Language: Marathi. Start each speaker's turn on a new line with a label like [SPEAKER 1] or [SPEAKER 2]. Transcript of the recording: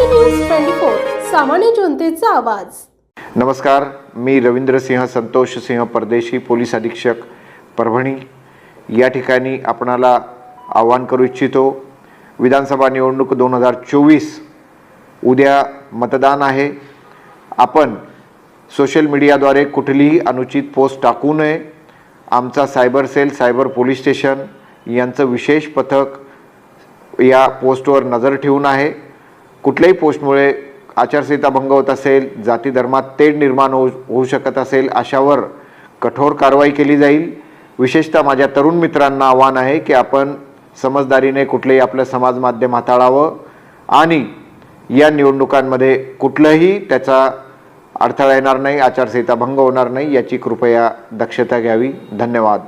[SPEAKER 1] न्यूज 24 सामान्य जनतेचा आवाज।
[SPEAKER 2] नमस्कार, मी रवींद्रसिंह संतोषसिंह परदेशी, पोलीस अधीक्षक परभणी। या ठिकाणी आपणाला आवाहन करू इच्छितो, विधानसभा निवडणूक 2024 उद्या मतदान आहे। आपण सोशल मीडियाद्वारे कुठलीही अनुचित पोस्ट टाकू नये। आमचा cyber cell, cyber police station यांचं विशेष पथक या पोस्टवर नजर ठेवून आहे। कुठल्याही पोस्टमुळे आचारसंहिता भंग होत असेल, जाती धर्मात तेढ निर्माण होऊ शकत असेल, अशावर कठोर कारवाई केली जाईल। विशेषतः माझ्या तरुण मित्रांना आव्हान आहे की आपण समजदारीने कुठलेही आपलं समाज माध्यम हाताळावं आणि या निवडणुकांमध्ये कुठलंही त्याचा अडथळा येणार नाही, आचारसंहिता भंग होणार नाही याची कृपया दक्षता घ्यावी। धन्यवाद।